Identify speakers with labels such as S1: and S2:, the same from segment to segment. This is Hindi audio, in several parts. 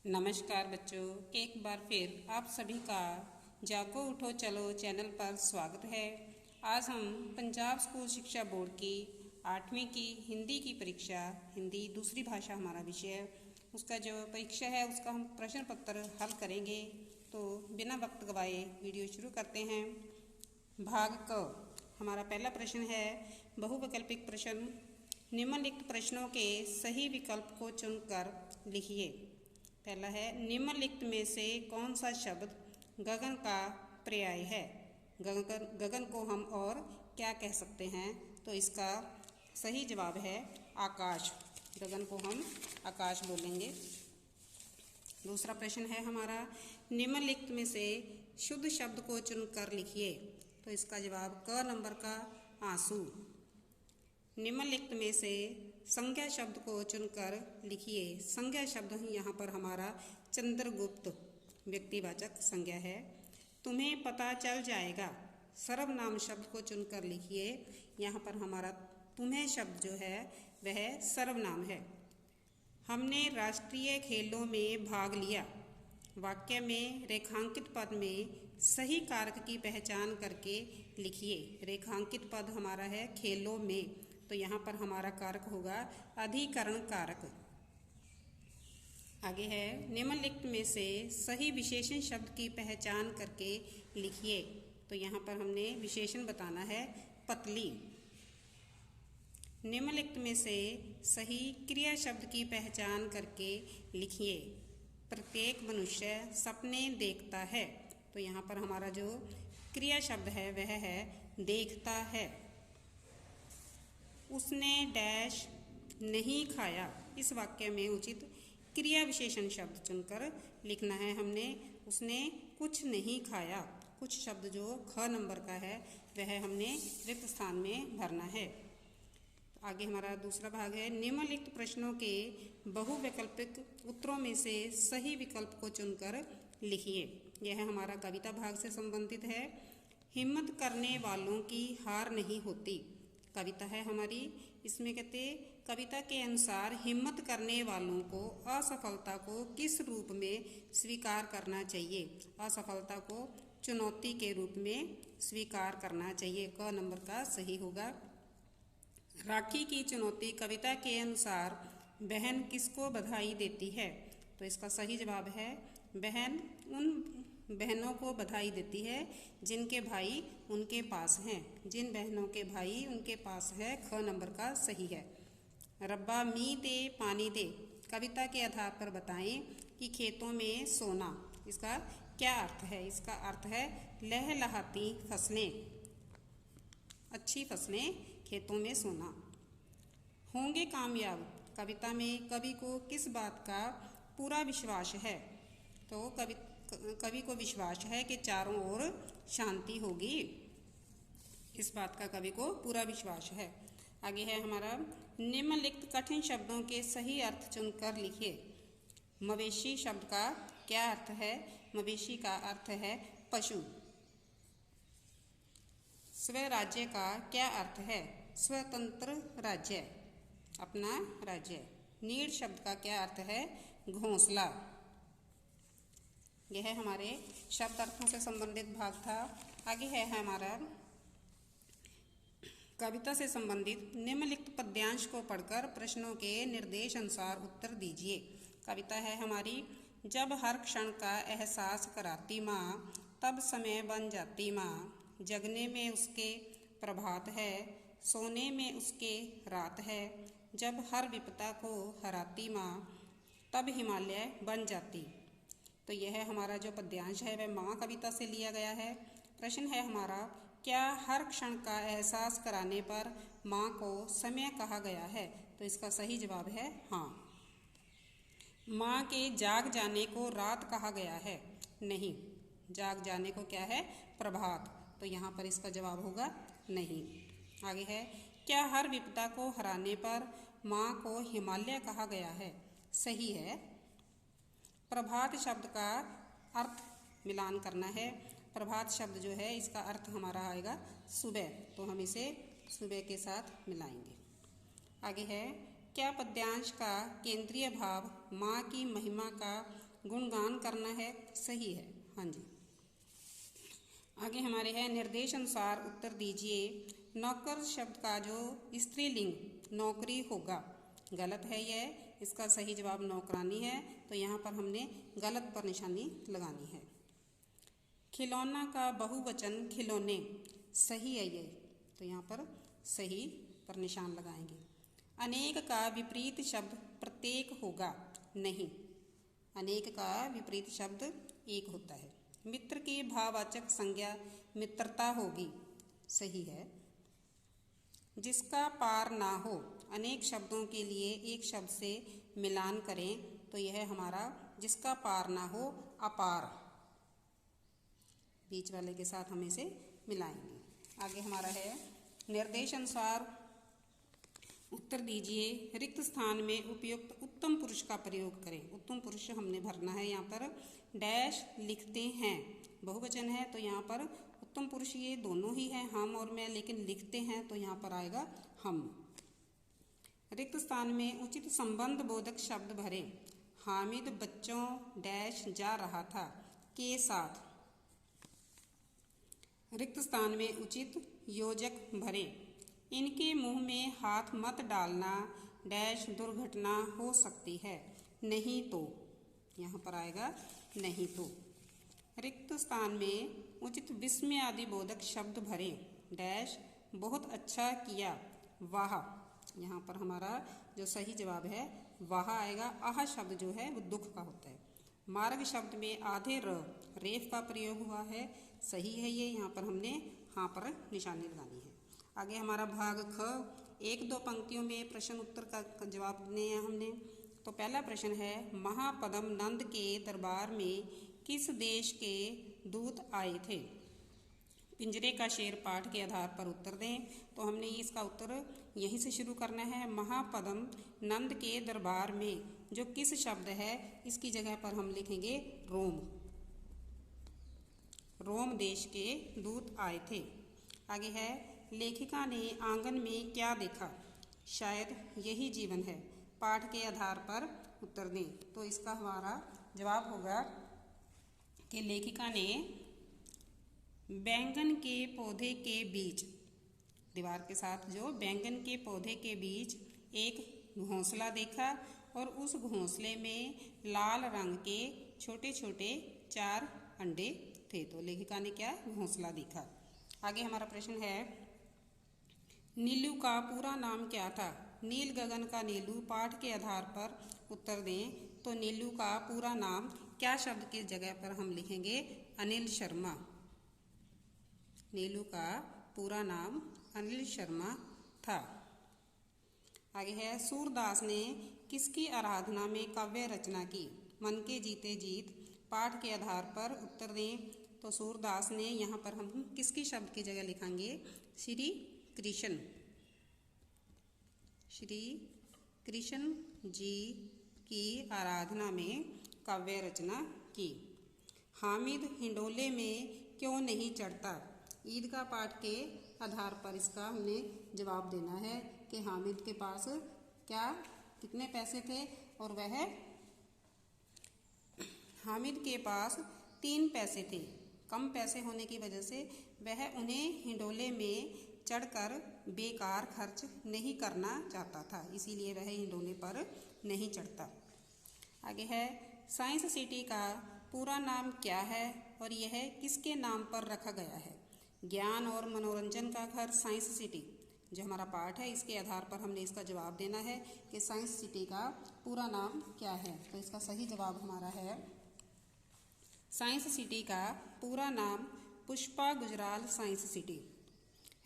S1: नमस्कार बच्चों, एक बार फिर आप सभी का जागो उठो चलो चैनल पर स्वागत है। आज हम पंजाब स्कूल शिक्षा बोर्ड की 8वीं की हिंदी की परीक्षा, हिंदी दूसरी भाषा हमारा विषय है, उसका जो परीक्षा है उसका हम प्रश्न पत्र हल करेंगे। तो बिना वक्त गवाए वीडियो शुरू करते हैं। भाग क हमारा पहला प्रश्न है बहुविकल्पिक प्रश्न। निम्नलिखित प्रश्नों के सही विकल्प को चुनकर लिखिए। पहला है, निम्नलिखित में से कौन सा शब्द गगन का पर्याय है। गगन को हम और क्या कह सकते हैं? तो इसका सही जवाब है आकाश। गगन को हम आकाश बोलेंगे। दूसरा प्रश्न है हमारा, निम्नलिखित में से शुद्ध शब्द को चुनकर लिखिए। तो इसका जवाब क नंबर का आंसू। निम्नलिखित में से संज्ञा शब्द को चुनकर लिखिए। संज्ञा शब्द यहाँ पर हमारा चंद्रगुप्त व्यक्तिवाचक संज्ञा है। तुम्हें पता चल जाएगा। सर्वनाम शब्द को चुनकर लिखिए। यहाँ पर हमारा तुम्हें शब्द जो है वह सर्वनाम है। हमने राष्ट्रीय खेलों में भाग लिया। वाक्य में रेखांकित पद में सही कारक की पहचान करके लिखिए। रेखांकित पद हमारा है खेलों में, तो यहाँ पर हमारा कारक होगा अधिकरण कारक। आगे है, निम्नलिखित में से सही विशेषण शब्द की पहचान करके लिखिए। तो यहाँ पर हमने विशेषण बताना है पतली। निम्नलिखित में से सही क्रिया शब्द की पहचान करके लिखिए। प्रत्येक मनुष्य सपने देखता है। तो यहाँ पर हमारा जो क्रिया शब्द है वह है देखता है। उसने डैश नहीं खाया। इस वाक्य में उचित क्रिया विशेषण शब्द चुनकर लिखना है हमने। उसने कुछ नहीं खाया। कुछ शब्द जो ख नंबर का है वह हमने रिक्त स्थान में भरना है। आगे हमारा दूसरा भाग है, निम्नलिखित प्रश्नों के बहुवैकल्पिक उत्तरों में से सही विकल्प को चुनकर लिखिए। यह हमारा कविता भाग से संबंधित है। हिम्मत करने वालों की हार नहीं होती। कविता है हमारी। इसमें कहते कविता के अनुसार हिम्मत करने वालों को असफलता को किस रूप में स्वीकार करना चाहिए। असफलता को चुनौती के रूप में स्वीकार करना चाहिए। क नंबर का सही होगा। राखी की चुनौती कविता के अनुसार बहन किसको बधाई देती है। तो इसका सही जवाब है बहन उन बहनों को बधाई देती है जिनके भाई उनके पास हैं। जिन बहनों के भाई उनके पास है, ख नंबर का सही है। रब्बा मी दे पानी दे। कविता के आधार पर बताएं कि खेतों में सोना, इसका क्या अर्थ है। इसका अर्थ है लहलहाती फसलें, अच्छी फसलें, खेतों में सोना। होंगे कामयाब। कविता में कवि को किस बात का पूरा विश्वास है। तो कवि को विश्वास है कि चारों ओर शांति होगी। इस बात का कवि को पूरा विश्वास है। आगे है हमारा, निम्नलिखित कठिन शब्दों के सही अर्थ चुनकर लिखिए। मवेशी शब्द का क्या अर्थ है। मवेशी का अर्थ है पशु। स्वराज्य का क्या अर्थ है। स्वतंत्र राज्य, अपना राज्य। नीड़ शब्द का क्या अर्थ है। घोंसला। यह हमारे शब्द अर्थों से संबंधित भाग था। आगे है हमारा कविता से संबंधित निम्नलिखित पद्यांश को पढ़कर प्रश्नों के निर्देश अनुसार उत्तर दीजिए। कविता है हमारी, जब हर क्षण का एहसास कराती माँ, तब समय बन जाती माँ। जगने में उसके प्रभात है, सोने में उसके रात है। जब हर विपदा को हराती माँ, तब हिमालय बन जाती। तो यह हमारा जो पद्यांश है वह माँ कविता से लिया गया है। प्रश्न है हमारा, क्या हर क्षण का एहसास कराने पर माँ को समय कहा गया है। तो इसका सही जवाब है हाँ। माँ के जाग जाने को रात कहा गया है। नहीं, जाग जाने को क्या है, प्रभात। तो यहाँ पर इसका जवाब होगा नहीं। आगे है, क्या हर विपदा को हराने पर माँ को हिमालय कहा गया है। सही है। प्रभात शब्द का अर्थ मिलान करना है। प्रभात शब्द जो है इसका अर्थ हमारा आएगा सुबह, तो हम इसे सुबह के साथ मिलाएंगे। आगे है, क्या पद्यांश का केंद्रीय भाव माँ की महिमा का गुणगान करना है, सही है। हाँ जी। आगे हमारे है निर्देश अनुसार उत्तर दीजिए। नौकर शब्द का जो स्त्रीलिंग नौकरी होगा, गलत है यह, इसका सही जवाब नौकरानी है। तो यहाँ पर हमने गलत पर निशानी लगानी है। खिलौना का बहुवचन खिलौने, सही है ये, तो यहाँ पर सही पर निशान लगाएंगे। अनेक का विपरीत शब्द प्रत्येक होगा, नहीं, अनेक का विपरीत शब्द एक होता है। मित्र की भाववाचक संज्ञा मित्रता होगी, सही है। जिसका पार ना हो, अनेक शब्दों के लिए एक शब्द से मिलान करें तो यह हमारा जिसका पार ना हो अपार, बीच वाले के साथ हम इसे मिलाएंगे। आगे हमारा है निर्देश अनुसार उत्तर दीजिए। रिक्त स्थान में उपयुक्त उत्तम पुरुष का प्रयोग करें। उत्तम पुरुष हमने भरना है। यहाँ पर डैश लिखते हैं, बहुवचन है तो यहाँ पर उत्तम पुरुष ये दोनों ही हैं, हम और मैं, लेकिन लिखते हैं तो यहाँ पर आएगा हम। रिक्त स्थान में उचित संबंध बोधक शब्द भरें। हामिद बच्चों डैश जा रहा था के साथ। रिक्त स्थान में उचित योजक भरें। इनके मुंह में हाथ मत डालना डैश दुर्घटना हो सकती है, नहीं तो, यहाँ पर आएगा नहीं तो। रिक्त स्थान में उचित विस्मय आदि बोधक शब्द भरें। डैश बहुत अच्छा किया, वाह, यहाँ पर हमारा जो सही जवाब है वाह आएगा। आह शब्द जो है वो दुख का होता है। मार्ग शब्द में आधे रेफ का प्रयोग हुआ है, सही है ये, यहाँ पर हमने हाँ पर निशानी लगानी है। आगे हमारा भाग ख, एक दो पंक्तियों में प्रश्न उत्तर का जवाब देने हैं हमने। तो पहला प्रश्न है महापद्म नंद के दरबार में किस देश के दूत आए थे। पिंजरे का शेर पाठ के आधार पर उत्तर दें। तो हमने इसका उत्तर यहीं से शुरू करना है। महापद्म नंद के दरबार में जो किस शब्द है इसकी जगह पर हम लिखेंगे रोम, रोम देश के दूत आए थे। आगे है लेखिका ने आंगन में क्या देखा, शायद यही जीवन है, पाठ के आधार पर उत्तर दें। तो इसका हमारा जवाब होगा कि लेखिका ने बैंगन के पौधे के बीच, दीवार के साथ जो बैंगन के पौधे के बीच एक घोंसला देखा और उस घोंसले में लाल रंग के छोटे छोटे 4 अंडे थे। तो लेखिका ने क्या घोंसला देखा। आगे हमारा प्रश्न है नीलू का पूरा नाम क्या था। नील गगन का नीलू, पाठ के आधार पर उत्तर दें। तो नीलू का पूरा नाम क्या शब्द की जगह पर हम लिखेंगे अनिल शर्मा। नीलू का पूरा नाम अनिल शर्मा था। आगे है सूरदास ने किसकी आराधना में काव्य रचना की। मन के जीते जीत, पाठ के आधार पर उत्तर दें। तो सूरदास ने, यहाँ पर हम किसकी शब्द की जगह लिखेंगे श्री कृष्ण, श्री कृष्ण जी की आराधना में काव्य रचना की। हामिद हिंडोले में क्यों नहीं चढ़ता। ईदगाह पाठ के आधार पर इसका हमने जवाब देना है कि हामिद के पास क्या कितने पैसे थे और वह हामिद के पास 3 पैसे थे। कम पैसे होने की वजह से वह उन्हें हिंडोले में चढ़कर बेकार खर्च नहीं करना चाहता था, इसीलिए वह हिंडोले पर नहीं चढ़ता। आगे है साइंस सिटी का पूरा नाम क्या है और यह किसके नाम पर रखा गया है। ज्ञान और मनोरंजन का घर साइंस सिटी, जो हमारा पाठ है इसके आधार पर हमने इसका जवाब देना है कि साइंस सिटी का पूरा नाम क्या है। तो इसका सही जवाब हमारा है साइंस सिटी का पूरा नाम पुष्पा गुजराल साइंस सिटी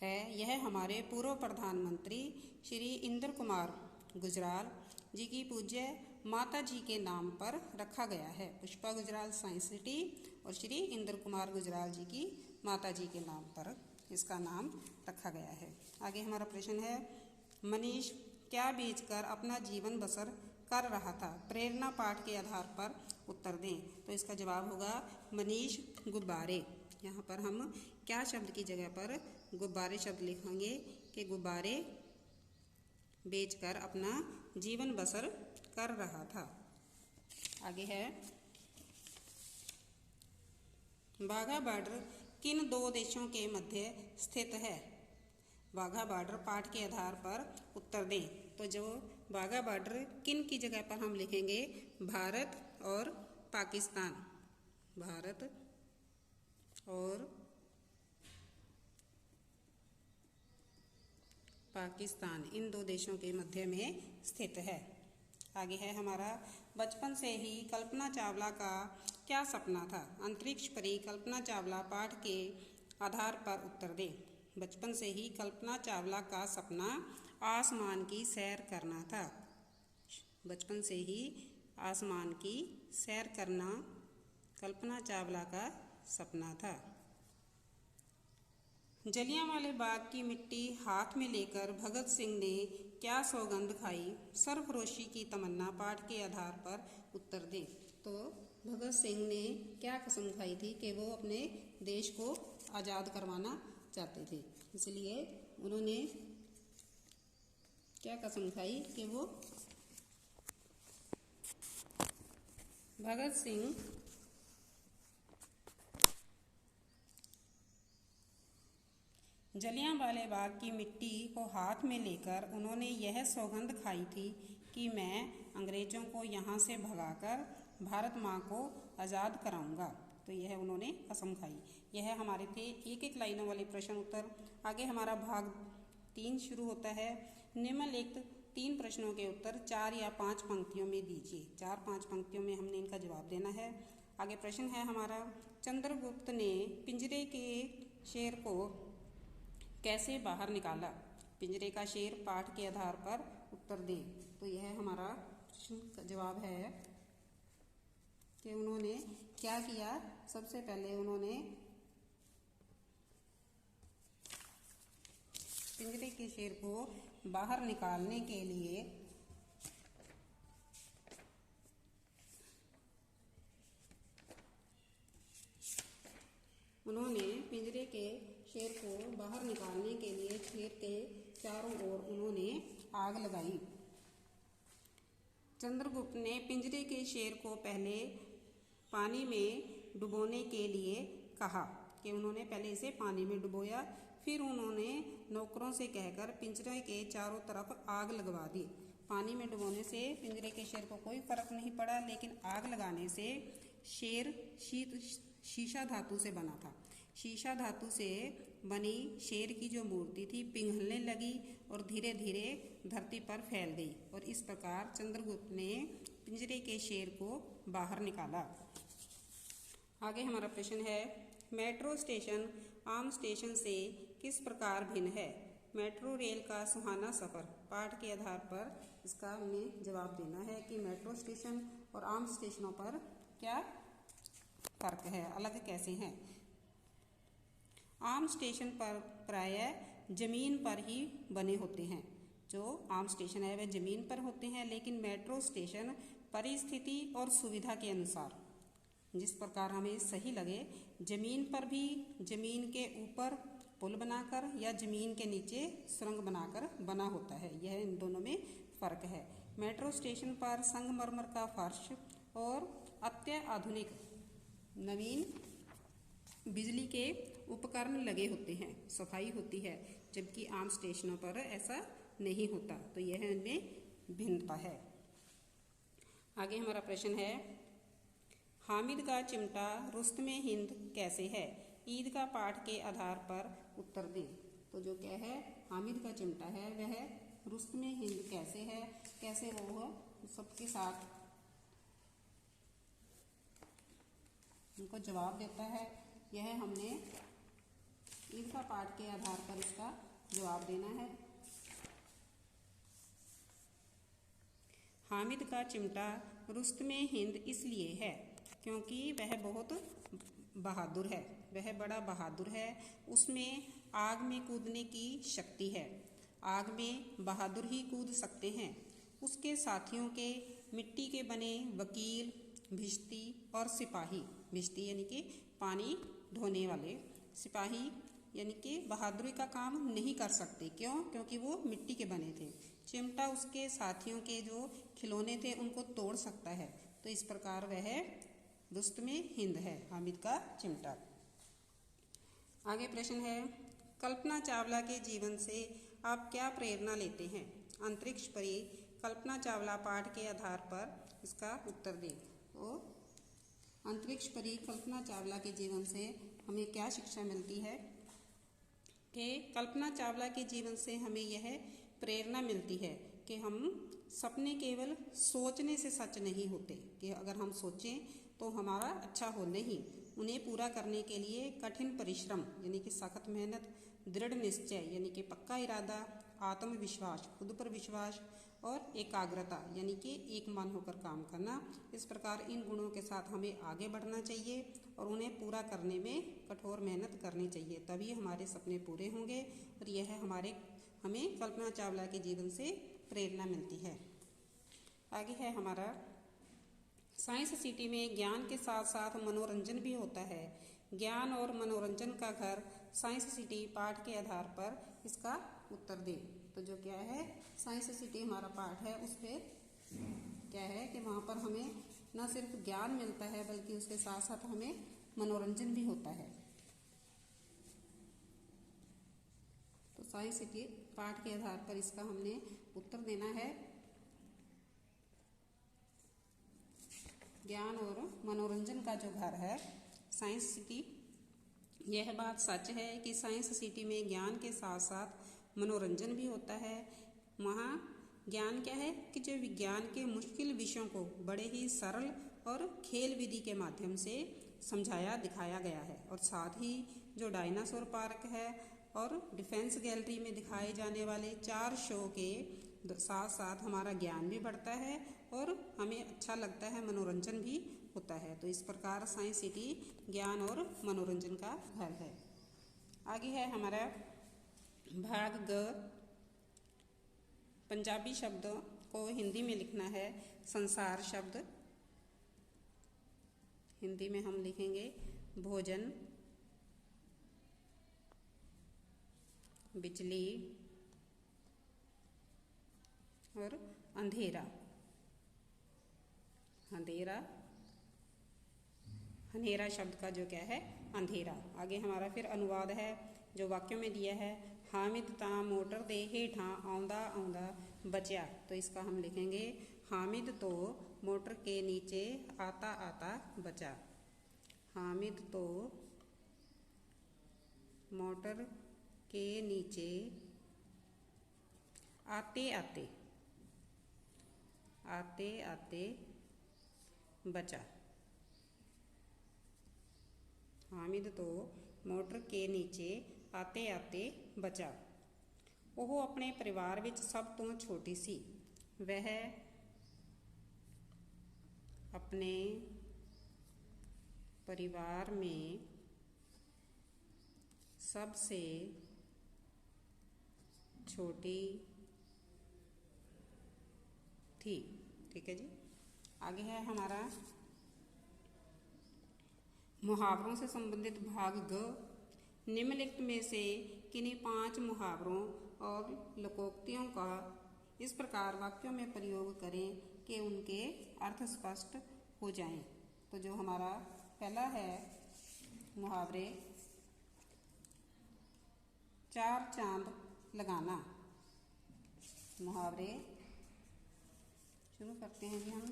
S1: है। यह हमारे पूर्व प्रधानमंत्री श्री इंद्र कुमार गुजराल जी की पूज्य माता जी के नाम पर रखा गया है। पुष्पा गुजराल साइंस सिटी और श्री इंद्र कुमार गुजराल जी की माता जी के नाम पर इसका नाम रखा गया है। आगे हमारा प्रश्न है मनीष क्या बेचकर अपना जीवन बसर कर रहा था। प्रेरणा पाठ के आधार पर उत्तर दें। तो इसका जवाब होगा मनीष गुब्बारे। यहाँ पर हम क्या शब्द की जगह पर गुब्बारे शब्द लिखेंगे कि गुब्बारे बेचकर अपना जीवन बसर कर रहा था। आगे है वाघा बॉर्डर किन दो देशों के मध्य स्थित है? वाघा बॉर्डर पाठ के आधार पर उत्तर दें। तो जो वाघा बॉर्डर किन की जगह पर हम लिखेंगे? भारत और पाकिस्तान। भारत और पाकिस्तान, इन दो देशों के मध्य में स्थित है। आगे है हमारा, बचपन से ही कल्पना चावला का क्या सपना था? अंतरिक्ष परी कल्पना चावला पाठ के आधार पर उत्तर दें। बचपन से ही कल्पना चावला का सपना आसमान की सैर करना था। बचपन से ही आसमान की सैर करना कल्पना चावला का सपना था। जलियांवाले बाग की मिट्टी हाथ में लेकर भगत सिंह ने क्या सौगंध खाई? सरफरोशी की तमन्ना पाठ के आधार पर उत्तर दें। तो भगत सिंह ने क्या कसम खाई थी कि वो अपने देश को आज़ाद करवाना चाहते थे, इसलिए उन्होंने क्या कसम खाई कि वो भगत सिंह जलियांवाले बाग की मिट्टी को हाथ में लेकर उन्होंने यह सौगंध खाई थी कि मैं अंग्रेज़ों को यहाँ से भगाकर भारत माँ को आज़ाद कराऊंगा। तो यह उन्होंने कसम खाई। यह हमारे थे एक एक लाइनों वाले प्रश्न उत्तर। आगे हमारा भाग 3 शुरू होता है। निम्नलिखित 3 प्रश्नों के उत्तर 4 या 5 पंक्तियों में दीजिए। 4-5 पंक्तियों में हमने इनका जवाब देना है। आगे प्रश्न है हमारा, चंद्रगुप्त ने पिंजरे के शेर को कैसे बाहर निकाला? पिंजरे का शेर पाठ के आधार पर उत्तर दें। तो यह हमारा प्रश्न का जवाब है कि उन्होंने क्या किया? सबसे पहले उन्होंने पिंजरे के शेर को बाहर निकालने के लिए शेर को बाहर निकालने के लिए शेर के चारों ओर उन्होंने आग लगाई। चंद्रगुप्त ने पिंजरे के शेर को पहले पानी में डुबोने के लिए कहा कि उन्होंने पहले इसे पानी में डुबोया। फिर उन्होंने नौकरों से कहकर पिंजरे के चारों तरफ आग लगवा दी। पानी में डुबोने से पिंजरे के शेर को कोई फर्क नहीं पड़ा, लेकिन आग लगाने से शेर शीशा धातु से बना था। शीशा धातु से बनी शेर की जो मूर्ति थी पिघलने लगी और धीरे धीरे धरती पर फैल गई, और इस प्रकार चंद्रगुप्त ने पिंजरे के शेर को बाहर निकाला। आगे हमारा प्रश्न है, मेट्रो स्टेशन आम स्टेशन से किस प्रकार भिन्न है? मेट्रो रेल का सुहाना सफ़र पाठ के आधार पर इसका हमें जवाब देना है कि मेट्रो स्टेशन और आम स्टेशनों पर क्या फर्क है, अलग कैसे हैं। आम स्टेशन पर प्रायः ज़मीन पर ही बने होते हैं। जो आम स्टेशन है वह ज़मीन पर होते हैं, लेकिन मेट्रो स्टेशन परिस्थिति और सुविधा के अनुसार जिस प्रकार हमें सही लगे, ज़मीन पर भी ज़मीन के ऊपर पुल बनाकर या ज़मीन के नीचे सुरंग बनाकर बना होता है। यह इन दोनों में फ़र्क है। मेट्रो स्टेशन पर संगमरमर का फर्श और अत्याधुनिक नवीन बिजली के उपकरण लगे होते हैं, सफाई होती है, जबकि आम स्टेशनों पर ऐसा नहीं होता। तो यह इनमें भिन्नता है। आगे हमारा प्रश्न है, हामिद का चिमटा रुस्तमे हिंद कैसे है? ईद का पाठ के आधार पर उत्तर दें। तो जो क्या है, हामिद का चिमटा है वह रुस्तमे हिंद कैसे है, कैसे वो सबके साथ उनको जवाब देता है, यह हमने ईद का पाठ के आधार पर इसका जवाब देना है। हामिद का चिमटा रुस्तमे हिंद इसलिए है क्योंकि वह बहुत बहादुर है, वह बड़ा बहादुर है। उसमें आग में कूदने की शक्ति है। आग में बहादुर ही कूद सकते हैं। उसके साथियों के मिट्टी के बने वकील, भिश्ती और सिपाही, भिश्ती यानी कि पानी ढोने वाले, सिपाही यानी कि बहादुरी का काम नहीं कर सकते। क्यों? क्योंकि वो मिट्टी के बने थे। चिमटा उसके साथियों के जो खिलौने थे उनको तोड़ सकता है। तो इस प्रकार वह रुस्तमे हिंद है, हामिद का चिमटा। आगे प्रश्न है, कल्पना चावला के जीवन से आप क्या प्रेरणा लेते हैं? अंतरिक्ष परी कल्पना चावला पाठ के आधार पर इसका उत्तर दें। तो अंतरिक्ष परी कल्पना चावला के जीवन से हमें क्या शिक्षा मिलती है कि कल्पना चावला के जीवन से हमें यह प्रेरणा मिलती है कि हम सपने केवल सोचने से सच नहीं होते, कि अगर हम सोचें तो हमारा अच्छा हो, नहीं, उन्हें पूरा करने के लिए कठिन परिश्रम यानी कि सख्त मेहनत, दृढ़ निश्चय यानी कि पक्का इरादा, आत्मविश्वास, खुद पर विश्वास और एकाग्रता यानी कि एक मन होकर काम करना, इस प्रकार इन गुणों के साथ हमें आगे बढ़ना चाहिए और उन्हें पूरा करने में कठोर मेहनत करनी चाहिए, तभी हमारे सपने पूरे होंगे। और यह हमें कल्पना चावला के जीवन से प्रेरणा मिलती है। आगे है हमारा, साइंस सिटी में ज्ञान के साथ साथ मनोरंजन भी होता है। ज्ञान और मनोरंजन का घर साइंस सिटी पाठ के आधार पर इसका उत्तर दें। तो जो क्या है, साइंस सिटी हमारा पाठ है, उस पर क्या है कि वहाँ पर हमें न सिर्फ ज्ञान मिलता है बल्कि उसके साथ साथ हमें मनोरंजन भी होता है। तो साइंस सिटी पाठ के आधार पर इसका हमने उत्तर देना है, ज्ञान और मनोरंजन का जो घर है साइंस सिटी। यह बात सच है कि साइंस सिटी में ज्ञान के साथ साथ मनोरंजन भी होता है। वहाँ ज्ञान क्या है कि जो विज्ञान के मुश्किल विषयों को बड़े ही सरल और खेल विधि के माध्यम से समझाया दिखाया गया है, और साथ ही जो डायनासोर पार्क है और डिफेंस गैलरी में दिखाए जाने वाले 4 शो के साथ साथ हमारा ज्ञान भी बढ़ता है और हमें अच्छा लगता है, मनोरंजन भी होता है। तो इस प्रकार साइंस सिटी ज्ञान और मनोरंजन का घर है। आगे है हमारा भाग ग, पंजाबी शब्दों को हिंदी में लिखना है। संसार शब्द हिंदी में हम लिखेंगे भोजन, बिजली और अंधेरा। अंधेरा, अंधेरा शब्द का जो क्या है अंधेरा। आगे हमारा फिर अनुवाद है जो वाक्यों में दिया है, हामिद तां मोटर दे हेठां आउंदा आउंदा बचा। तो इसका हम लिखेंगे हामिद तो मोटर के नीचे आता आता बचा। हामिद तो मोटर के नीचे आते आते आते आते बचा। हामिद तो मोटर के नीचे आते आते बचा। ਉਹ अपने परिवार ਵਿੱਚ सब तो छोटी सी। वह अपने परिवार में सबसे छोटी थी। ठीक है जी। आगे है हमारा मुहावरों से संबंधित भाग ग। निम्नलिखित में से किन्हीं 5 मुहावरों और लोकोक्तियों का इस प्रकार वाक्यों में प्रयोग करें कि उनके अर्थ स्पष्ट हो जाएं। तो जो हमारा पहला है मुहावरे, 4 चांद लगाना। मुहावरे शुरू करते हैं जी हम।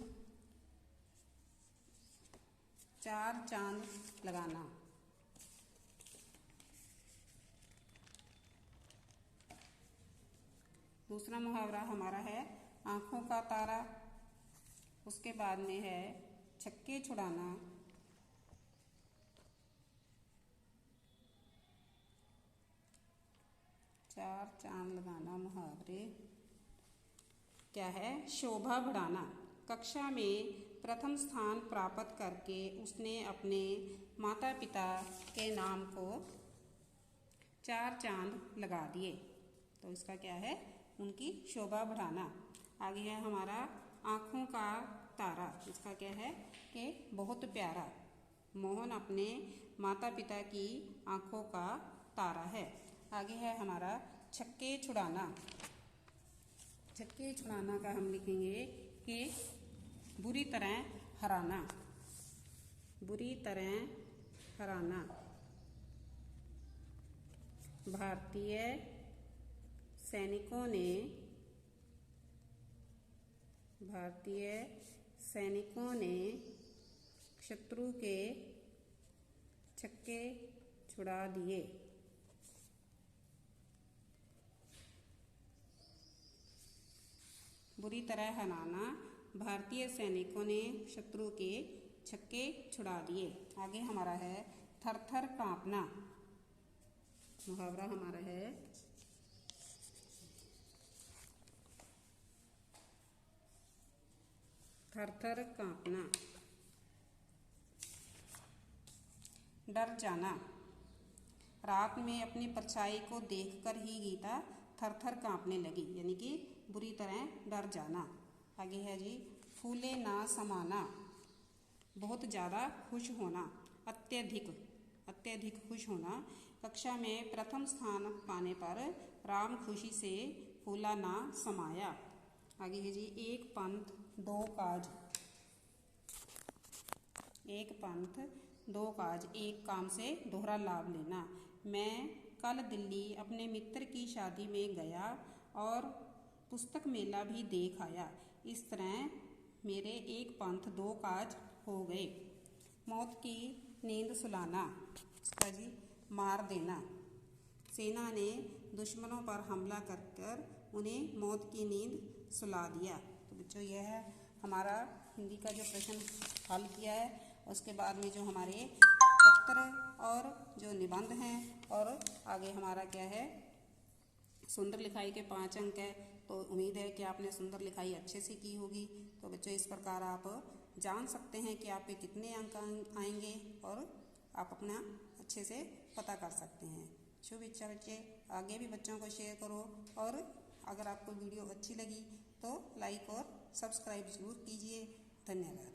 S1: 4 चांद लगाना। दूसरा मुहावरा हमारा है आंखों का तारा। उसके बाद में है छक्के छुड़ाना। चार चांद लगाना मुहावरे क्या है, शोभा बढ़ाना। कक्षा में प्रथम स्थान प्राप्त करके उसने अपने माता पिता के नाम को 4 चांद लगा दिए। तो इसका क्या है, उनकी शोभा बढ़ाना। आगे है हमारा आँखों का तारा। इसका क्या है कि बहुत प्यारा। मोहन अपने माता पिता की आँखों का तारा है। आगे है हमारा छक्के छुड़ाना। छक्के छुड़ाना का हम लिखेंगे कि बुरी तरह हराना। बुरी तरह हराना। भारतीय सैनिकों ने शत्रु के छक्के छुड़ा दिए। बुरी तरह हराना, भारतीय सैनिकों ने शत्रु के छक्के छुड़ा दिए। आगे हमारा है थर थर कांपना। मुहावरा हमारा है थर थर कांपना। डर जाना, रात में अपनी परछाई को देखकर ही गीता थर थर कांपने लगी, यानी कि बुरी तरह डर जाना। आगे है जी फूले ना समाना, बहुत ज़्यादा खुश होना, अत्यधिक खुश होना। कक्षा में प्रथम स्थान पाने पर राम खुशी से फूला ना समाया। आगे है जी एक पंथ दो काज, एक काम से दोहरा लाभ लेना। मैं कल दिल्ली अपने मित्र की शादी में गया और पुस्तक मेला भी देख आया। इस तरह मेरे एक पंथ दो काज हो गए। मौत की नींद सुलाना, इसका जी मार देना। सेना ने दुश्मनों पर हमला कर उन्हें मौत की नींद सुला दिया। तो बच्चों यह है हमारा हिंदी का जो प्रश्न हल किया है। उसके बाद में जो हमारे पत्र और जो निबंध हैं और आगे हमारा क्या है सुंदर लिखाई के 5 अंक है। तो उम्मीद है कि आपने सुंदर लिखाई अच्छे से की होगी। तो बच्चों इस प्रकार आप जान सकते हैं कि आपके कितने अंक आएंगे और आप अपना अच्छे से पता कर सकते हैं। शुभ इच्छा बच्चे, आगे भी बच्चों को शेयर करो और अगर आपको वीडियो अच्छी लगी तो लाइक और सब्सक्राइब जरूर कीजिए। धन्यवाद।